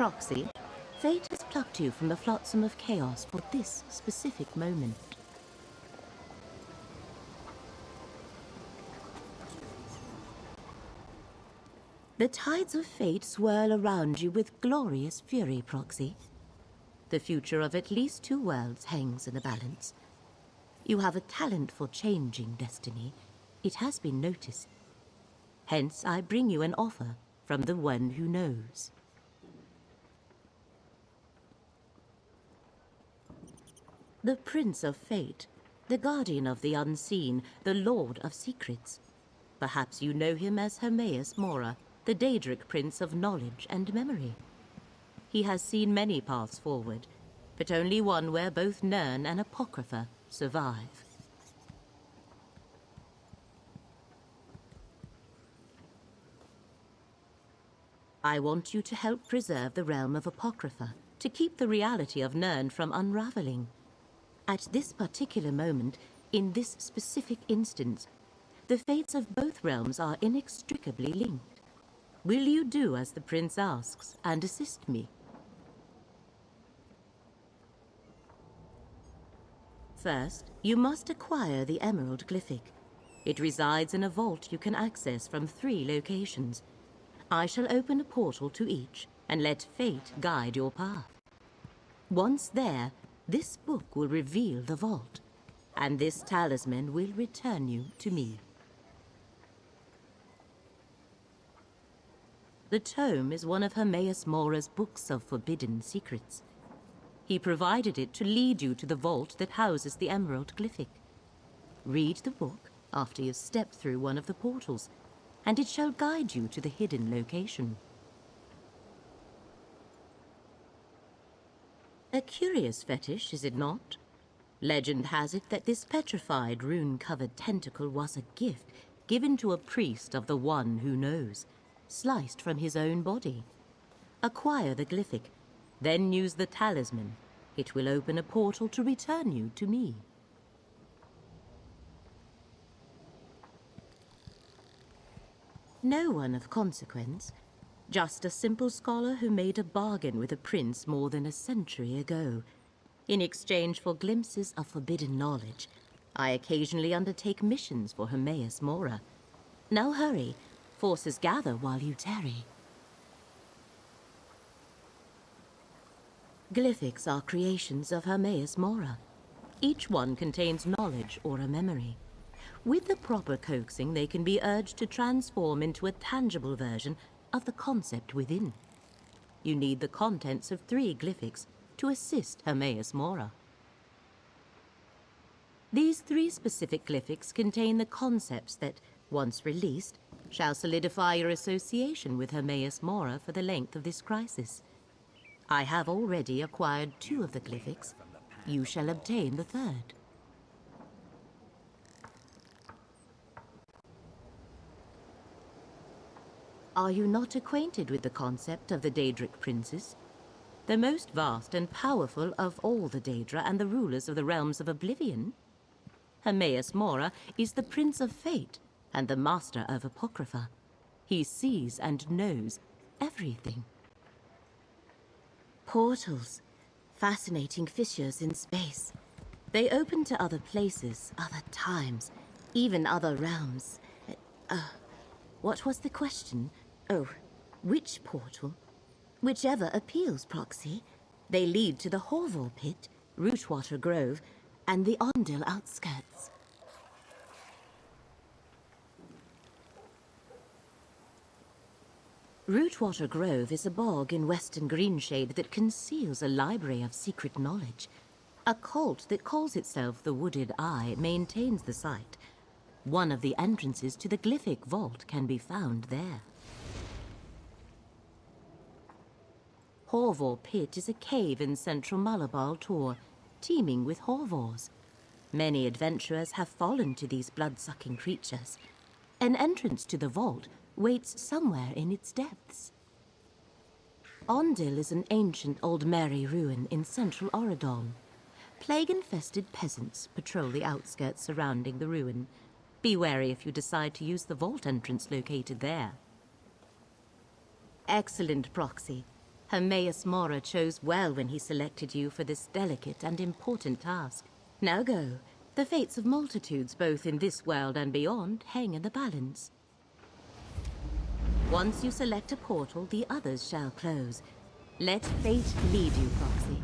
Proxy, fate has plucked you from the flotsam of chaos for this specific moment. The tides of fate swirl around you with glorious fury, Proxy. The future of at least 2 worlds hangs in the balance. You have a talent for changing destiny. It has been noticed. Hence, I bring you an offer from the one who knows. The Prince of Fate, the Guardian of the Unseen, the Lord of Secrets. Perhaps you know him as Merma-Hora, the Daedric Prince of Knowledge and Memory. He has seen many paths forward, but only one where both Nirn and Apocrypha survive. I want you to help preserve the realm of Apocrypha, to keep the reality of Nirn from unraveling. At this particular moment, in this specific instance, the fates of both realms are inextricably linked. Will you do as the prince asks and assist me? First, you must acquire the Emerald Glyphic. It resides in a vault you can access from 3 locations. I shall open a portal to each and let fate guide your path. Once there, this book will reveal the vault, and this talisman will return you to me. The tome is one of Merma-Hora's books of forbidden secrets. He provided it to lead you to the vault that houses the Emerald Glyphic. Read the book after you've stepped through one of the portals, and it shall guide you to the hidden location. A curious fetish, is it not? Legend has it that this petrified, rune-covered tentacle was a gift given to a priest of the One Who Knows, sliced from his own body. Acquire the Glyphic, then use the talisman. It will open a portal to return you to me. No one of consequence, just a simple scholar who made a bargain with a prince more than a century ago. In exchange for glimpses of forbidden knowledge, I occasionally undertake missions for Merma-Hora. Now hurry, forces gather while you tarry. Glyphics are creations of Merma-Hora. Each one contains knowledge or a memory. With the proper coaxing, they can be urged to transform into a tangible version of the concept within. You need the contents of 3 glyphics to assist Merma-Hora. These 3 specific glyphics contain the concepts that, once released, shall solidify your association with Merma-Hora for the length of this crisis. I have already acquired 2 of the glyphics. You shall obtain the 3rd. Are you not acquainted with the concept of the Daedric Princes? The most vast and powerful of all the Daedra and the rulers of the realms of Oblivion? Merma-Hora is the Prince of Fate and the Master of Apocrypha. He sees and knows everything. Portals. Fascinating fissures in space. They open to other places, other times, even other realms. What was the question? Oh, which portal? Whichever appeals, Proxy. They lead to the Horvor Pit, Rootwater Grove, and the Ondil outskirts. Rootwater Grove is a bog in western Greenshade that conceals a library of secret knowledge. A cult that calls itself the Wooded Eye maintains the site. One of the entrances to the Glyphic Vault can be found there. Horvor Pit is a cave in central Malabar Tor, teeming with Horvors. Many adventurers have fallen to these blood-sucking creatures. An entrance to the vault waits somewhere in its depths. Ondil is an ancient Old Mary ruin in central Oradon. Plague-infested peasants patrol the outskirts surrounding the ruin. Be wary if you decide to use the vault entrance located there. Excellent, Proxy. Merma-Hora chose well when he selected you for this delicate and important task. Now go. The fates of multitudes, both in this world and beyond, hang in the balance. Once you select a portal, the others shall close. Let fate lead you, Proxy.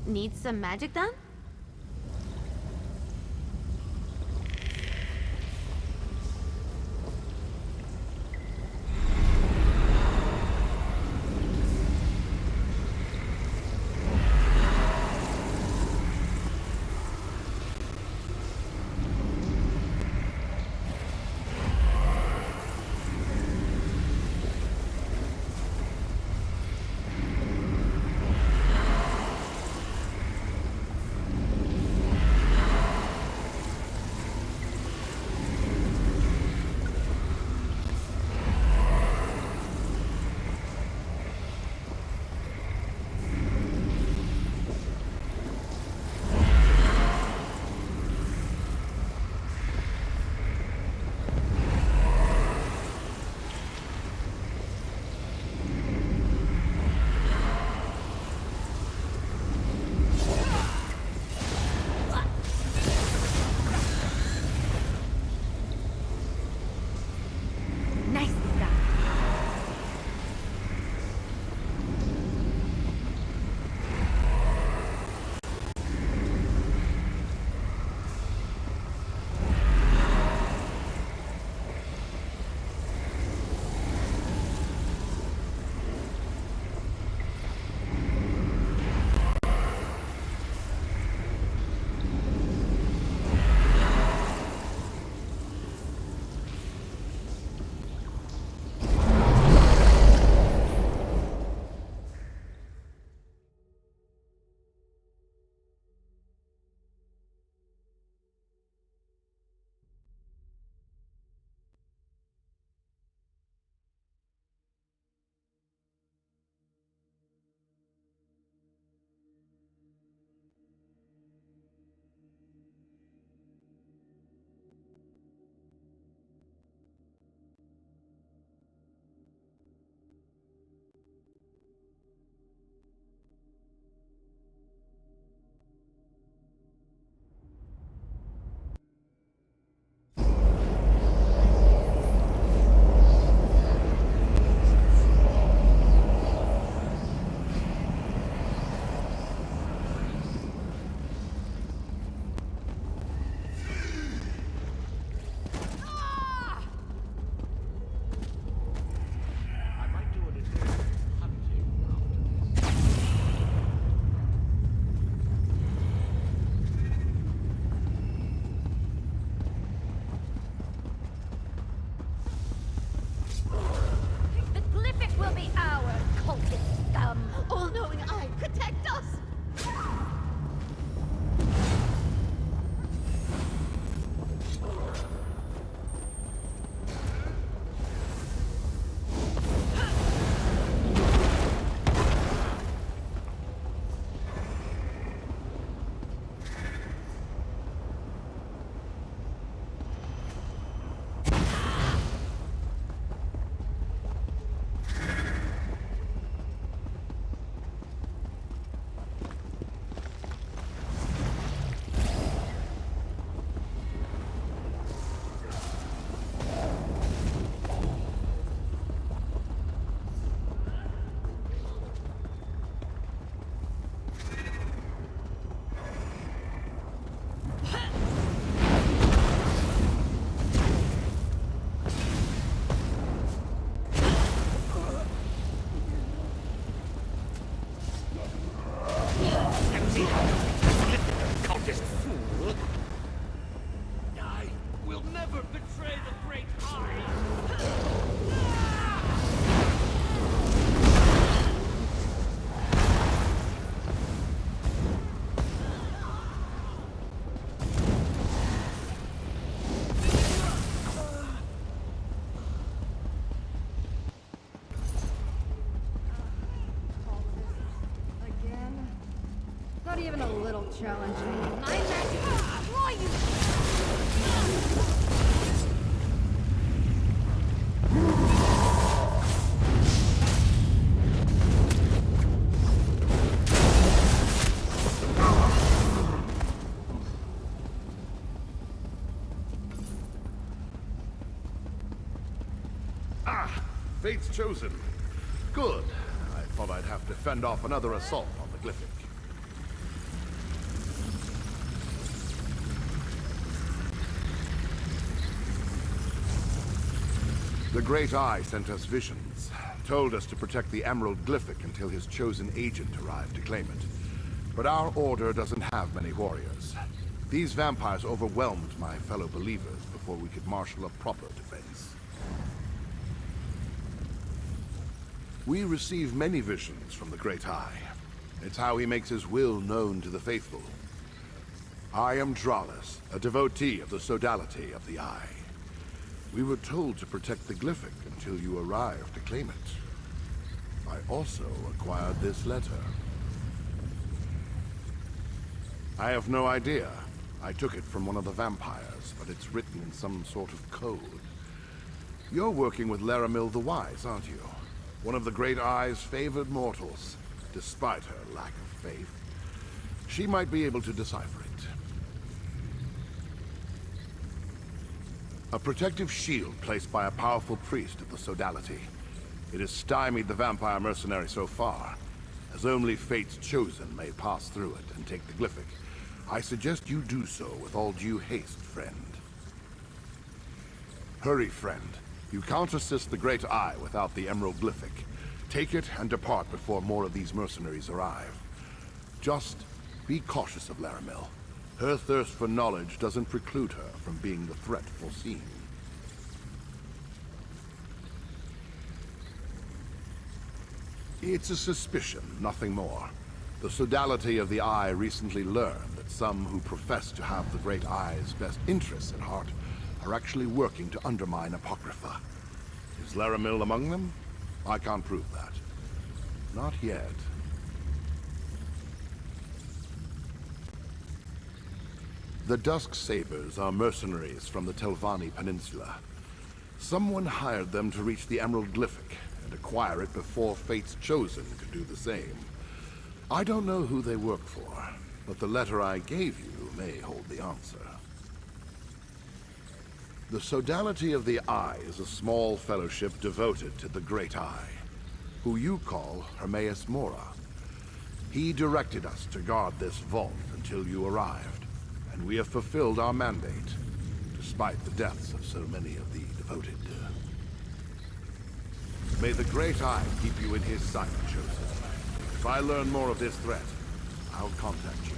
Need some magic done? even a little challenging. My magic will destroy you! Fate's chosen. Good. I thought I'd have to fend off another assault on the Glyphic. The Great Eye sent us visions, told us to protect the Emerald Glyphic until his chosen agent arrived to claim it. But our order doesn't have many warriors. These vampires overwhelmed my fellow believers before we could marshal a proper defense. We receive many visions from the Great Eye. It's how he makes his will known to the faithful. I am Dralis, a devotee of the sodality of the Eye. We were told to protect the Glyphic until you arrived to claim it. I also acquired this letter. I have no idea. I took it from one of the vampires, but it's written in some sort of code. You're working with Laramil the Wise, aren't you? One of the Great Eye's favored mortals, despite her lack of faith. She might be able to decipher it. A protective shield placed by a powerful priest of the sodality. It has stymied the vampire mercenary so far, as only Fate's chosen may pass through it and take the Glyphic. I suggest you do so with all due haste, friend. Hurry, friend. You can't assist the Great Eye without the Emerald Glyphic. Take it and depart before more of these mercenaries arrive. Just be cautious of Laramil. Her thirst for knowledge doesn't preclude her from being the threat foreseen. It's a suspicion, nothing more. The sodality of the Eye recently learned that some who profess to have the Great Eye's best interests at heart are actually working to undermine Apocrypha. Is Laramil among them? I can't prove that. Not yet. The Dusk Sabers are mercenaries from the Telvanni Peninsula. Someone hired them to reach the Emerald Glyphic and acquire it before Fate's Chosen could do the same. I don't know who they work for, but the letter I gave you may hold the answer. The Sodality of the Eye is a small fellowship devoted to the Great Eye, who you call Merma-Hora. He directed us to guard this vault until you arrived, and we have fulfilled our mandate, despite the deaths of so many of the devoted. May the Great Eye keep you in his sight, Chosen. If I learn more of this threat, I'll contact you.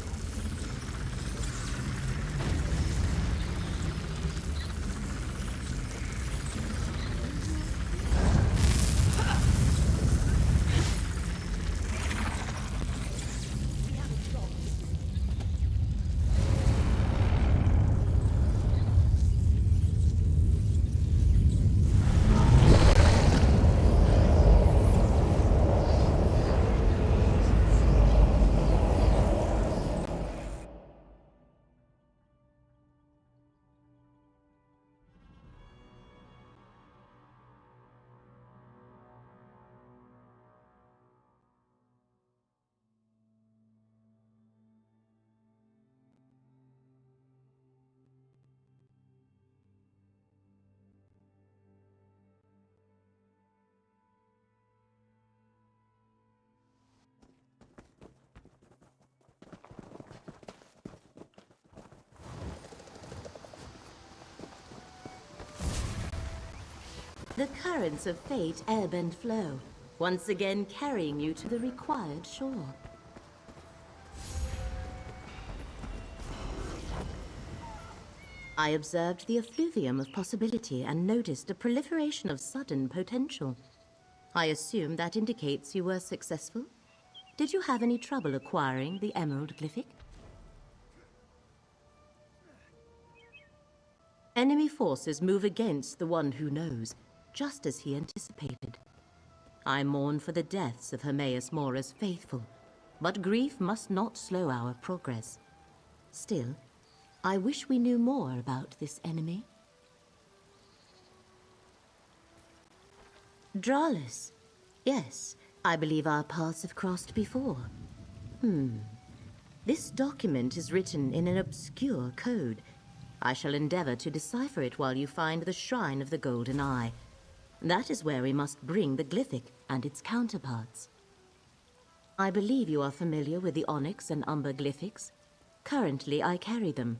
The currents of fate ebb and flow, once again carrying you to the required shore. I observed the effluvium of possibility and noticed a proliferation of sudden potential. I assume that indicates you were successful? Did you have any trouble acquiring the Emerald Glyphic? Enemy forces move against the one who knows, just as he anticipated. I mourn for the deaths of Merma-Hora's faithful, But grief must not slow our progress. Still, I wish we knew more about this enemy. Dralis. Yes, I believe our paths have crossed before. This document is written in an obscure code. I shall endeavor to decipher it while you find the Shrine of the Golden Eye. That is where we must bring the Glyphic and its counterparts. I believe you are familiar with the Onyx and Umber Glyphics. Currently, I carry them.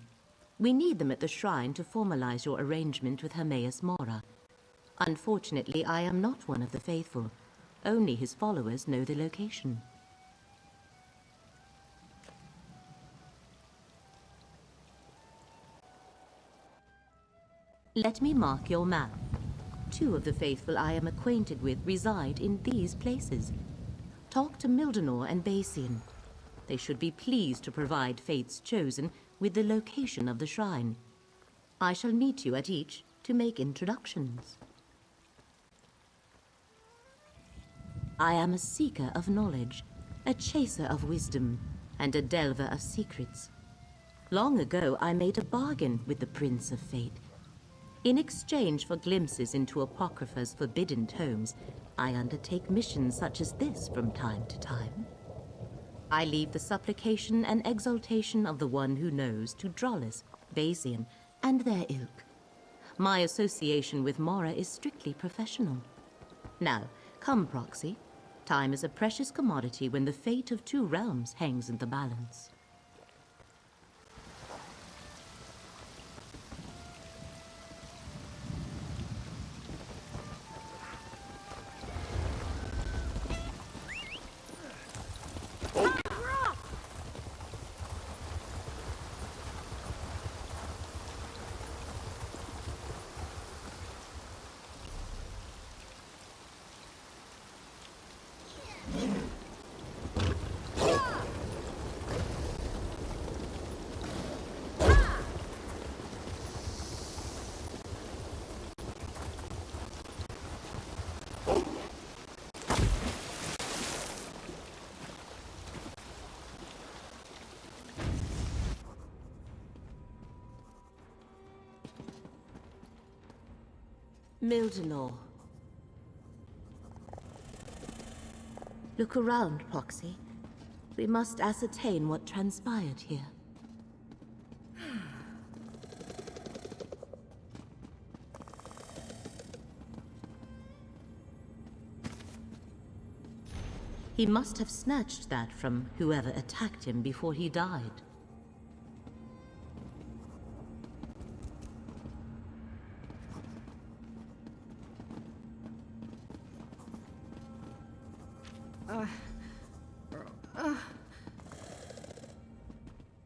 We need them at the shrine to formalize your arrangement with Merma-Hora. Unfortunately, I am not one of the faithful. Only his followers know the location. Let me mark your map. 2 of the faithful I am acquainted with reside in these places. Talk to Mildenor and Basian. They should be pleased to provide Fate's Chosen with the location of the shrine. I shall meet you at each to make introductions. I am a seeker of knowledge, a chaser of wisdom, and a delver of secrets. Long ago, I made a bargain with the Prince of Fate. In exchange for glimpses into Apocrypha's forbidden tomes, I undertake missions such as this from time to time. I leave the supplication and exaltation of the one who knows to Dralis, Basian, and their ilk. My association with Mora is strictly professional. Now, come, Proxy. Time is a precious commodity when the fate of 2 realms hangs in the balance. Mildenor. Look around, Proxy. We must ascertain what transpired here. He must have snatched that from whoever attacked him before he died.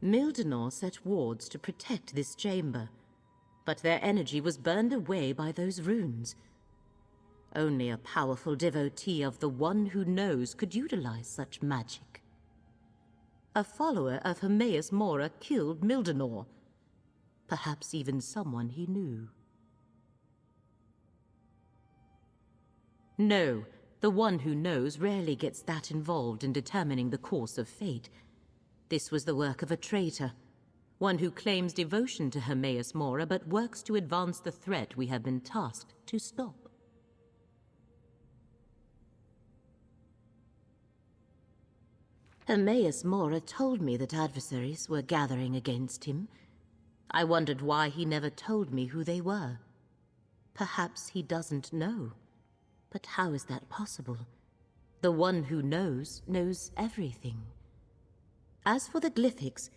Mildenor set wards to protect this chamber, but their energy was burned away by those runes. Only a powerful devotee of the One Who Knows could utilize such magic. A follower of Merma-Hora killed Mildenor. Perhaps even someone he knew. No, the One Who Knows rarely gets that involved in determining the course of fate. This was the work of a traitor, one who claims devotion to Merma-Hora but works to advance the threat we have been tasked to stop. Merma-Hora told me that adversaries were gathering against him. I wondered why he never told me who they were. Perhaps he doesn't know. But how is that possible? The One Who Knows knows everything. As for the Glyphics,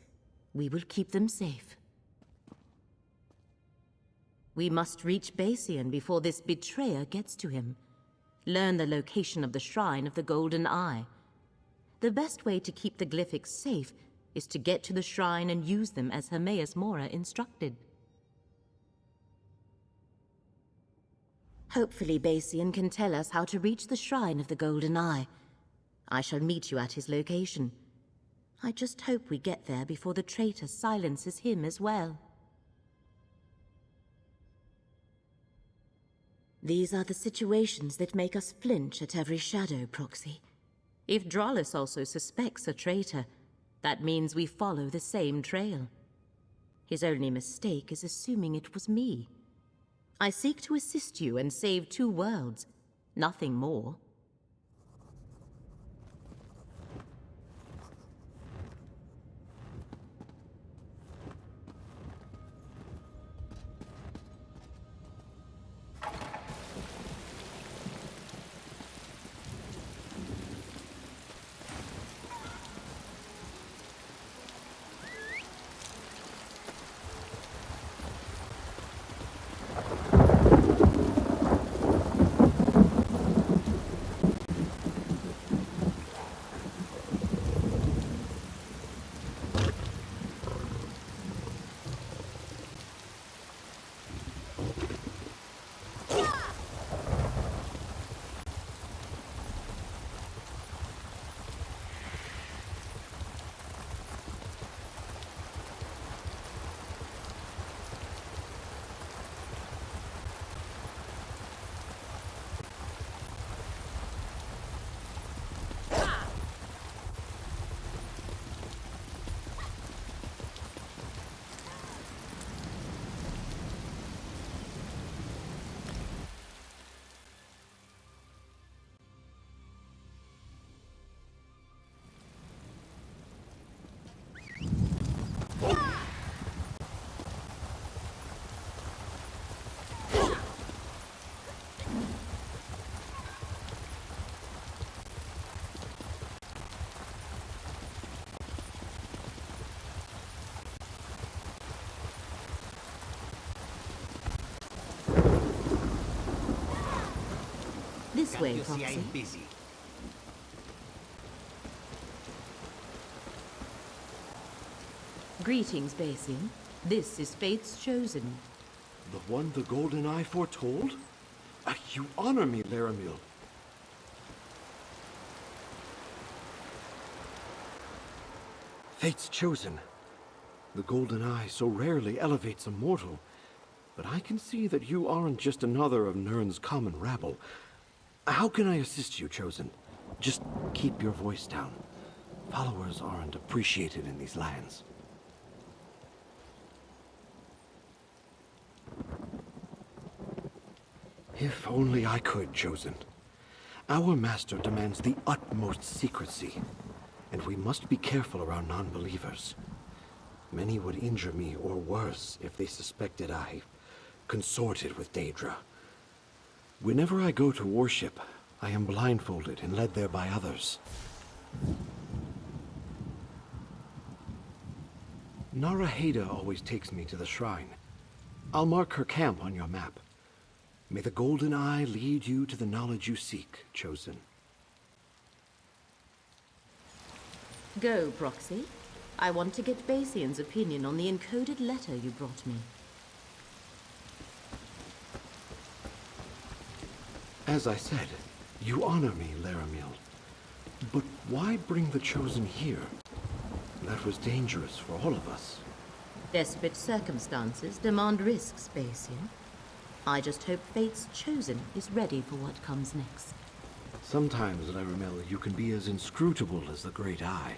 we will keep them safe. We must reach Basian before this betrayer gets to him. Learn the location of the Shrine of the Golden Eye. The best way to keep the Glyphics safe is to get to the shrine and use them as Merma-Hora instructed. Hopefully Basian can tell us how to reach the Shrine of the Golden Eye. I shall meet you at his location. I just hope we get there before the traitor silences him as well. These are the situations that make us flinch at every shadow, Proxy. If Drollis also suspects a traitor, that means we follow the same trail. His only mistake is assuming it was me. I seek to assist you and save 2 worlds, nothing more. This way, Foxy. I'm busy. Greetings, Basin. This is Fate's Chosen. The one the Golden Eye foretold? You honor me, Laramil. Fate's Chosen. The Golden Eye so rarely elevates a mortal. But I can see that you aren't just another of Nirn's common rabble. How can I assist you, Chosen? Just keep your voice down. Followers aren't appreciated in these lands. If only I could, Chosen. Our master demands the utmost secrecy, and we must be careful around non-believers. Many would injure me, or worse, if they suspected I consorted with Daedra. Whenever I go to worship, I am blindfolded and led there by others. Naraheda always takes me to the shrine. I'll mark her camp on your map. May the Golden Eye lead you to the knowledge you seek, Chosen. Go, Proxy. I want to get Basian's opinion on the encoded letter you brought me. As I said, you honor me, Laramil. But why bring the Chosen here? That was dangerous for all of us. Desperate circumstances demand risks, Basian. I just hope Fate's Chosen is ready for what comes next. Sometimes, Laramil, you can be as inscrutable as the Great Eye.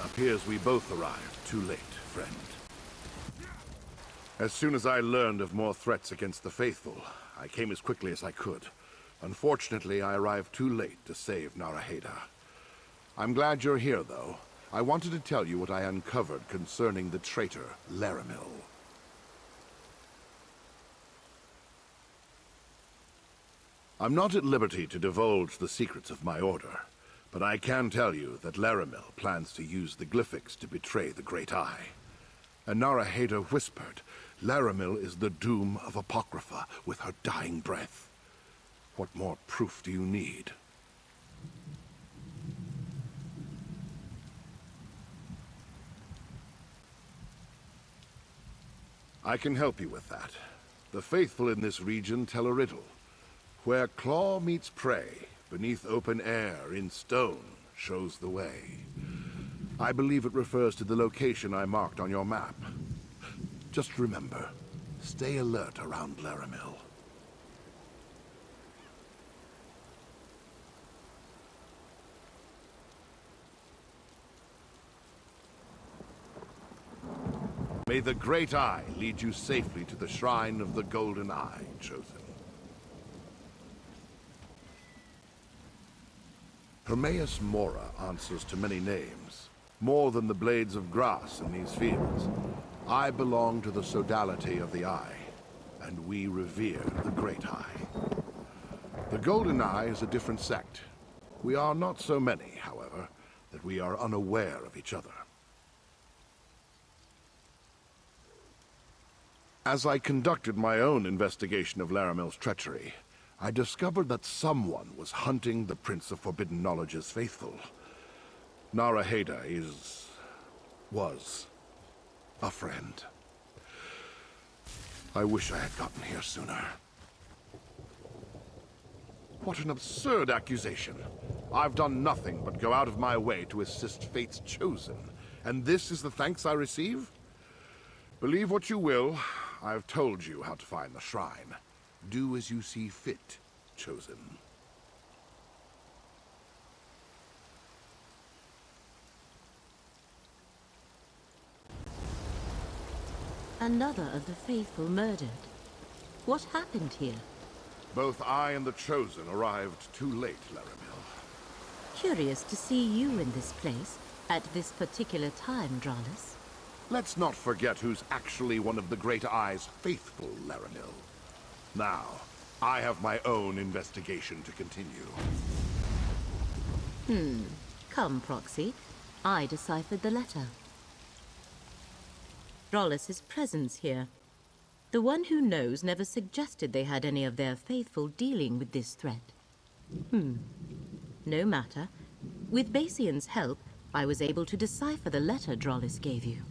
Appears we both arrived too late, friend. As soon as I learned of more threats against the faithful, I came as quickly as I could. Unfortunately, I arrived too late to save Merma-Hora. I'm glad you're here, though. I wanted to tell you what I uncovered concerning the traitor, Laramil. I'm not at liberty to divulge the secrets of my order, but I can tell you that Laramil plans to use the Glyphics to betray the Great Eye. And Merma-Hora whispered, Laramil is the doom of Apocrypha with her dying breath. What more proof do you need? I can help you with that. The faithful in this region tell a riddle. Where claw meets prey, beneath open air, in stone, shows the way. I believe it refers to the location I marked on your map. Just remember, stay alert around Laramil. May the Great Eye lead you safely to the Shrine of the Golden Eye, Chosen. Merma-Hora answers to many names, more than the blades of grass in these fields. I belong to the sodality of the Eye, and we revere the Great Eye. The Golden Eye is a different sect. We are not so many, however, that we are unaware of each other. As I conducted my own investigation of Laramil's treachery, I discovered that someone was hunting the Prince of Forbidden Knowledge's faithful. Merma-Hora was a friend. I wish I had gotten here sooner. What an absurd accusation. I've done nothing but go out of my way to assist Fate's Chosen, and this is the thanks I receive? Believe what you will, I've told you how to find the shrine. Do as you see fit, Chosen. Another of the faithful murdered. What happened here? Both I and the Chosen arrived too late, Laramil. Curious to see you in this place, at this particular time, Dralis. Let's not forget who's actually one of the Great Eye's faithful, Laramil. Now, I have my own investigation to continue. Come, Proxy. I deciphered the letter. Drollis's presence here. The one who knows never suggested they had any of their faithful dealing with this threat. No matter. With Basian's help, I was able to decipher the letter Drollis gave you.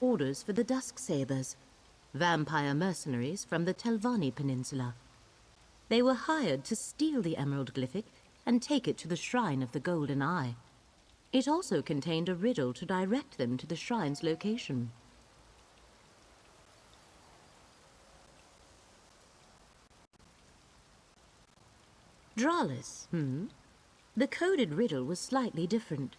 Orders for the Dusk Sabers, vampire mercenaries from the Telvanni Peninsula. They were hired to steal the Emerald Glyphic and take it to the Shrine of the Golden Eye. It also contained a riddle to direct them to the shrine's location. Dralis, The coded riddle was slightly different.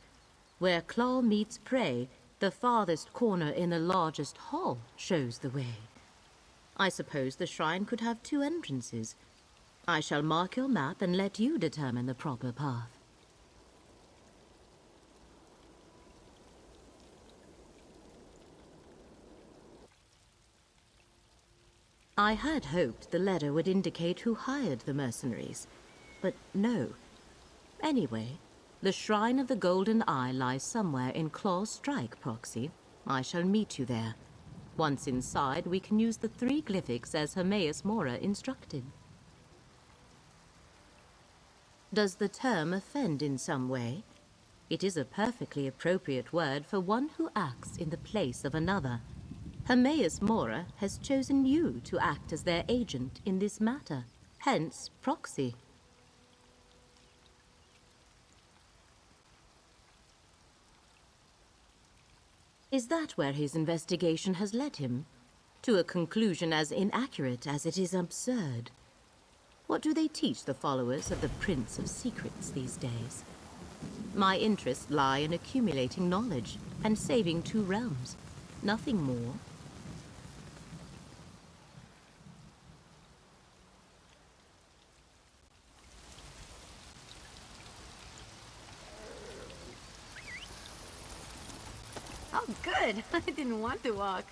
Where claw meets prey, the farthest corner in the largest hall shows the way. I suppose the shrine could have two entrances. I shall mark your map and let you determine the proper path. I had hoped the letter would indicate who hired the mercenaries, but no. Anyway, the Shrine of the Golden Eye lies somewhere in Claw's Strike, Proxy. I shall meet you there. Once inside, we can use the 3 glyphics as Merma-Hora instructed. Does the term offend in some way? It is a perfectly appropriate word for one who acts in the place of another. Merma-Hora has chosen you to act as their agent in this matter, hence Proxy. Is that where his investigation has led him? To a conclusion as inaccurate as it is absurd. What do they teach the followers of the Prince of Secrets these days? My interests lie in accumulating knowledge and saving 2 realms. Nothing more. Oh, good. I didn't want to walk.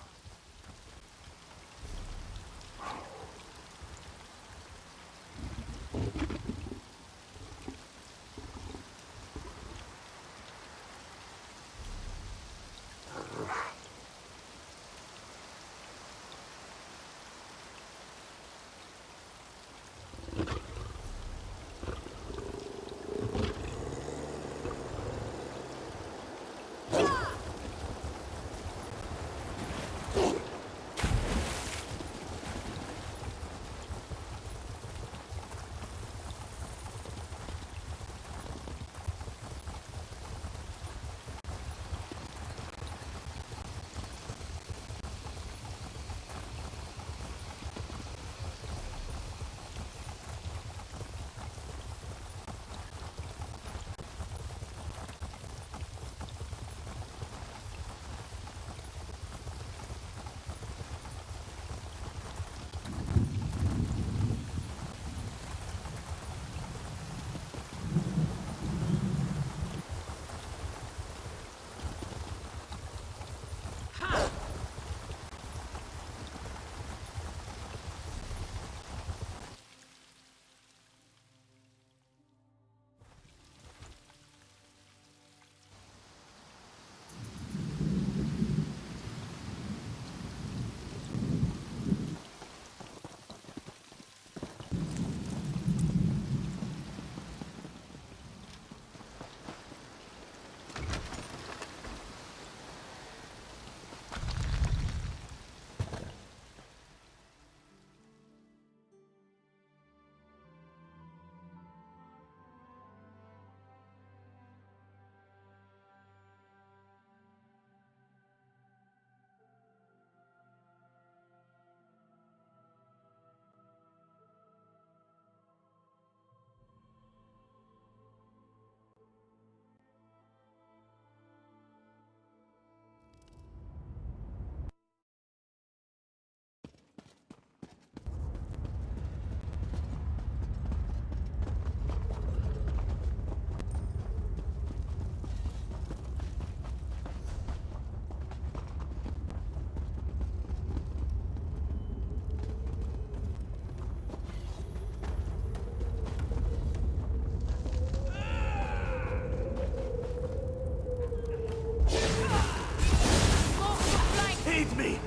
Aid me!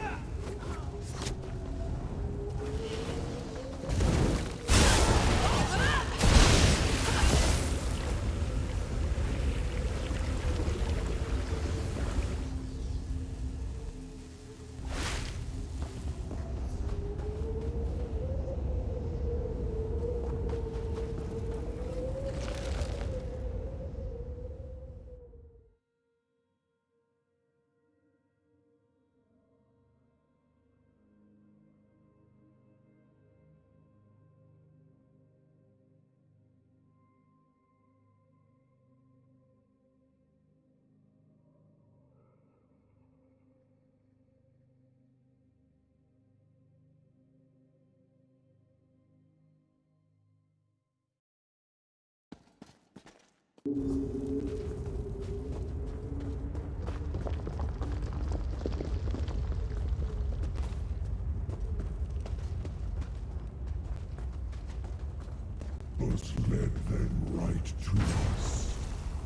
Led them right to us,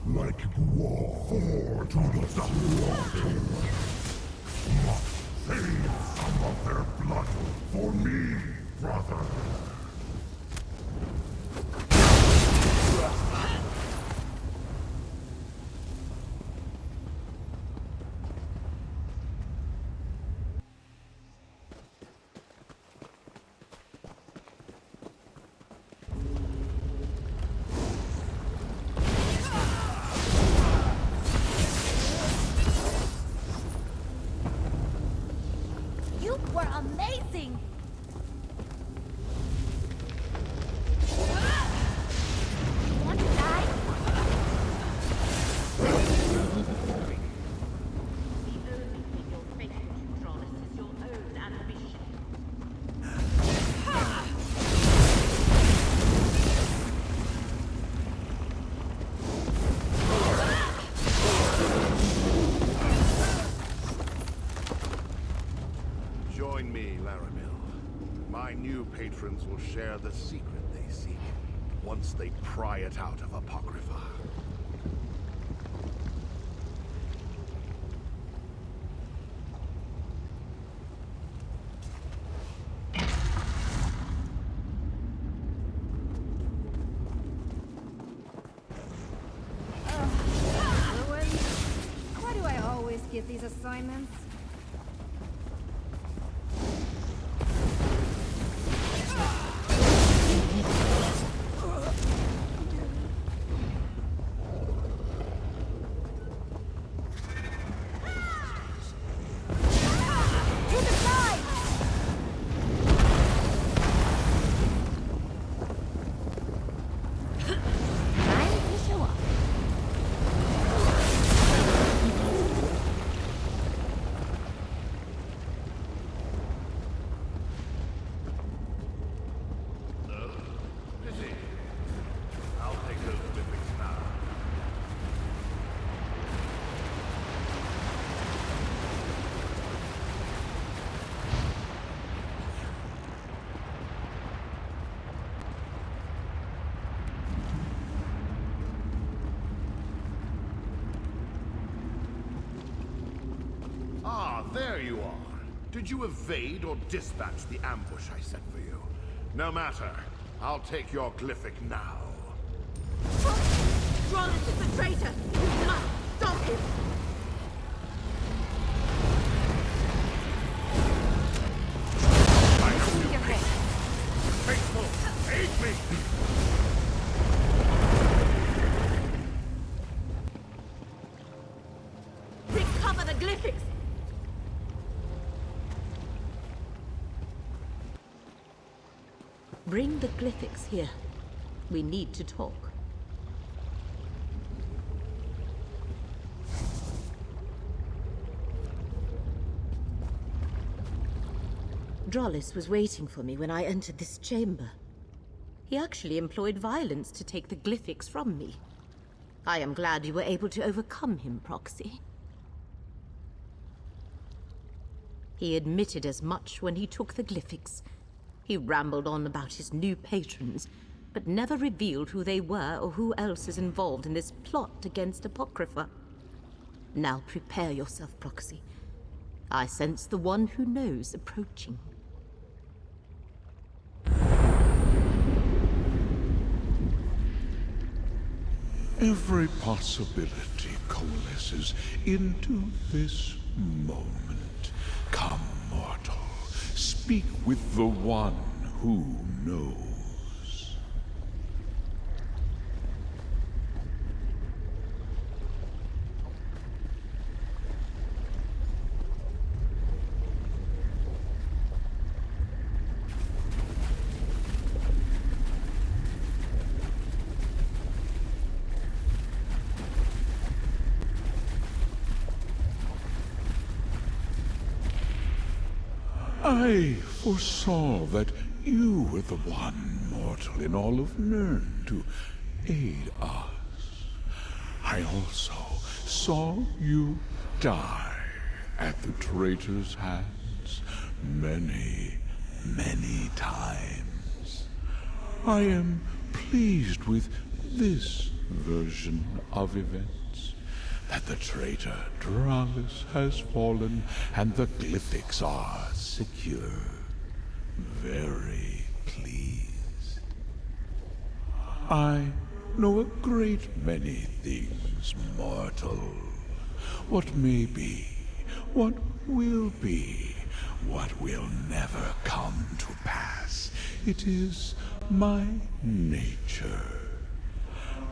like war to the slaughter. Must save some of their blood for me, brother. You were amazing! my new patrons will share the secret they seek, once they pry it out of Apocrypha. Why do I always get these assignments? Ah, there you are. Did you evade or dispatch the ambush I set for you? No matter. I'll take your glyphic now. Rollins is a traitor! You must stop him! I have new patience. Faithful, aid me! Recover the glyphics! Bring the glyphics here. We need to talk. Drollis was waiting for me when I entered this chamber. He actually employed violence to take the glyphics from me. I am glad you were able to overcome him, Proxy. He admitted as much when he took the glyphics. He rambled on about his new patrons, but never revealed who they were or who else is involved in this plot against Apocrypha. Now prepare yourself, Proxy. I sense the one who knows approaching. Every possibility coalesces into this moment. Come, mortal. Speak with the one who knows. I foresaw that you were the one mortal in all of Nirn to aid us. I also saw you die at the Traitors' hands many, many times. I am pleased with this version of events. That the traitor Drollis has fallen and the glyphics are secure. Very pleased. I know a great many things, mortal. What may be, what will be, what will never come to pass. It is my nature.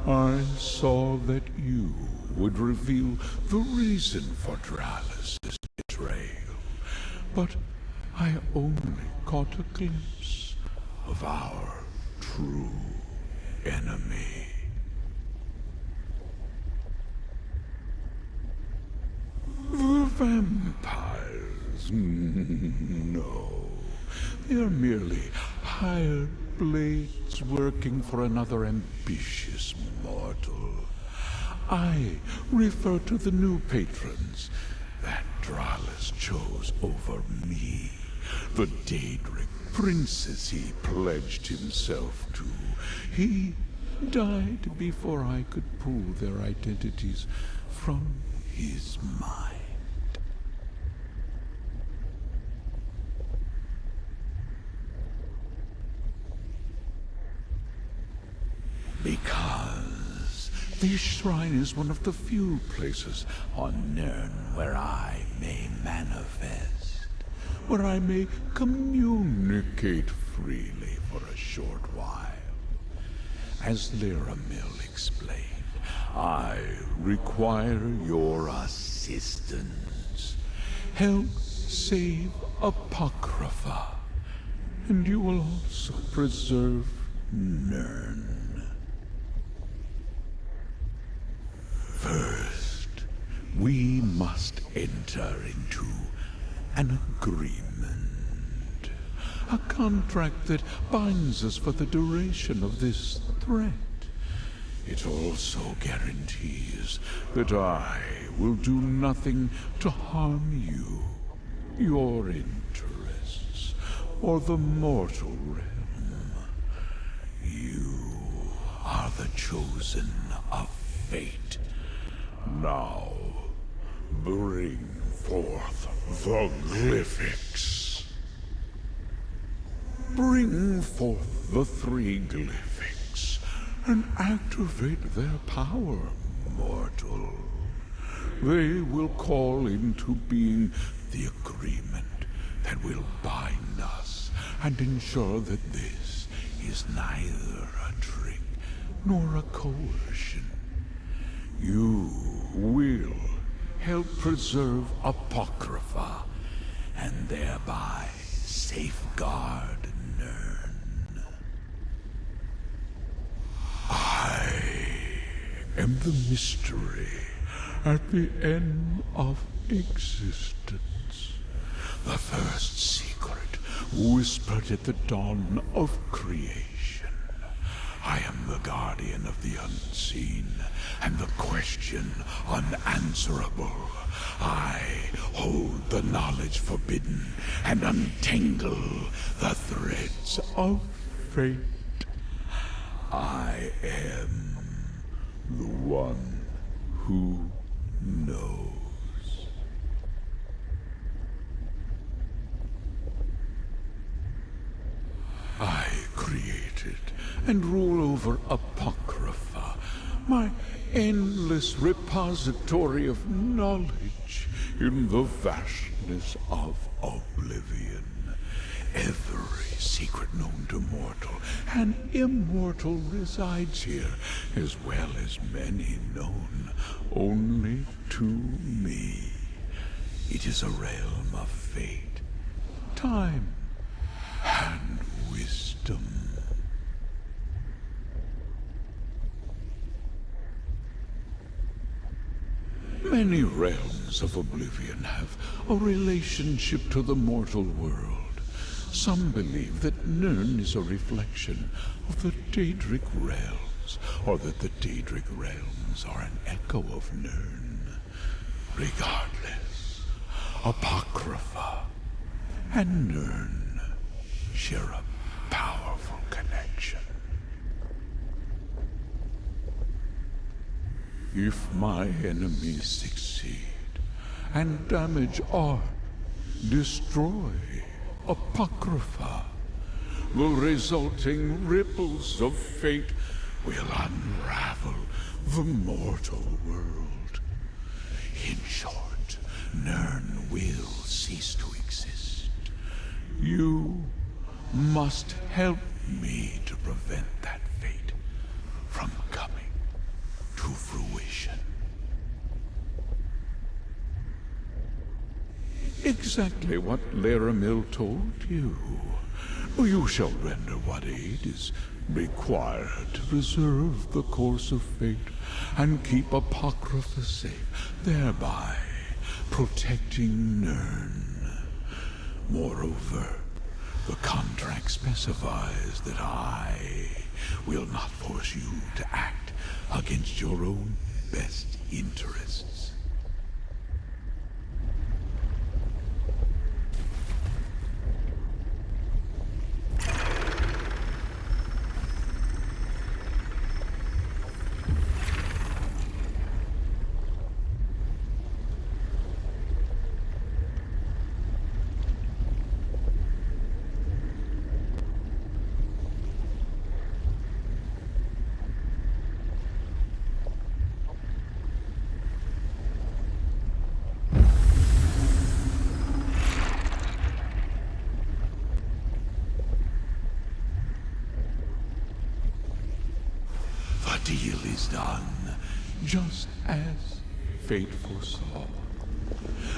I saw that you would reveal the reason for Drollis' betrayal, but I only caught a glimpse of our true enemy. The vampires? No. They are merely hired blades working for another ambitious mortal. I refer to the new patrons that Drollis chose over me The Daedric princes he pledged himself to. He died before I could pull their identities from his mind. Because this shrine is one of the few places on Nirn where I may manifest, where I may communicate freely for a short while. As Lyramil explained, I require your assistance. Help save Apocrypha, and you will also preserve Nirn. First, we must enter into an agreement. A contract that binds us for the duration of this threat. It also guarantees that I will do nothing to harm you, your interests, or the mortal realm. You are the chosen of fate. Now, bring forth the Glyphics. Bring forth the 3 Glyphics and activate their power, mortal. They will call into being the agreement that will bind us and ensure that this is neither a trick nor a coercion. You will help preserve Apocrypha and thereby safeguard Nirn. I am the mystery at the end of existence. The first secret whispered at the dawn of creation. I am the guardian of the unseen, and the question unanswerable. I hold the knowledge forbidden, and untangle the threads of fate. I am the one who knows. I created and rule over Apocrypha, my endless repository of knowledge in the vastness of oblivion. Every secret known to mortal and immortal resides here, as well as many known only to me. It is a realm of fate, time, and wisdom. Many realms of oblivion have a relationship to the mortal world. Some believe that Nirn is a reflection of the Daedric realms, or that the Daedric realms are an echo of Nirn. Regardless, Apocrypha and Nirn share a powerful connection. If my enemies succeed and damage art, destroy Apocrypha, the resulting ripples of fate will unravel the mortal world. In short, Nirn will cease to exist. You must help me to prevent that fate from coming to fruition. Exactly what Lyramil told you. You shall render what aid is required to preserve the course of fate and keep Apocrypha safe, thereby protecting Nirn. Moreover, the contract specifies that I will not force you to act against your own best interests. deal is done, just as fate foresaw.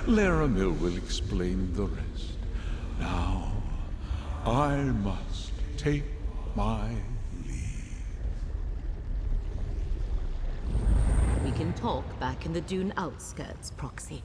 Laramil will explain the rest. Now, I must take my leave. We can talk back in the dune outskirts, Proxy.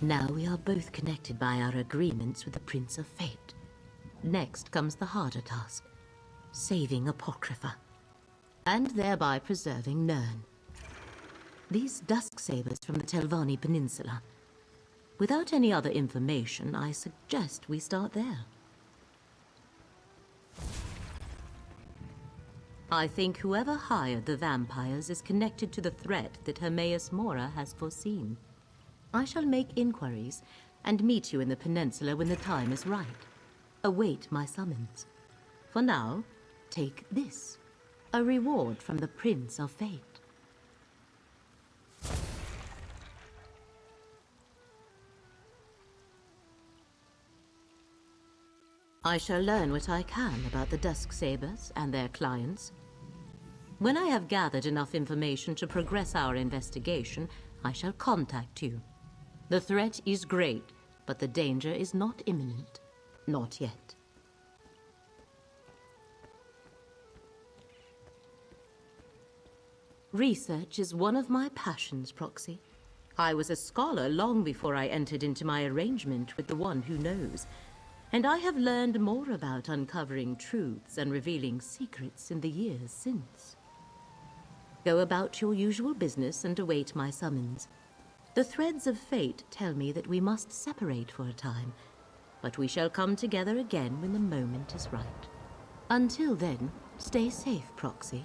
Now we are both connected by our agreements with the Prince of Fate. Next comes the harder task, saving Apocrypha, and thereby preserving Nirn. These dusk sabers from the Telvanni Peninsula. Without any other information, I suggest we start there. I think whoever hired the vampires is connected to the threat that Merma-Hora has foreseen. I shall make inquiries and meet you in the peninsula when the time is right. Await my summons. For now, take this, a reward from the Prince of Fate. I shall learn what I can about the Dusk Sabers and their clients. When I have gathered enough information to progress our investigation, I shall contact you. The threat is great, but the danger is not imminent. Not yet. Research is one of my passions, Proxy. I was a scholar long before I entered into my arrangement with the one who knows, and I have learned more about uncovering truths and revealing secrets in the years since. Go about your usual business and await my summons. The threads of fate tell me that we must separate for a time, but we shall come together again when the moment is right. Until then, stay safe, Proxy.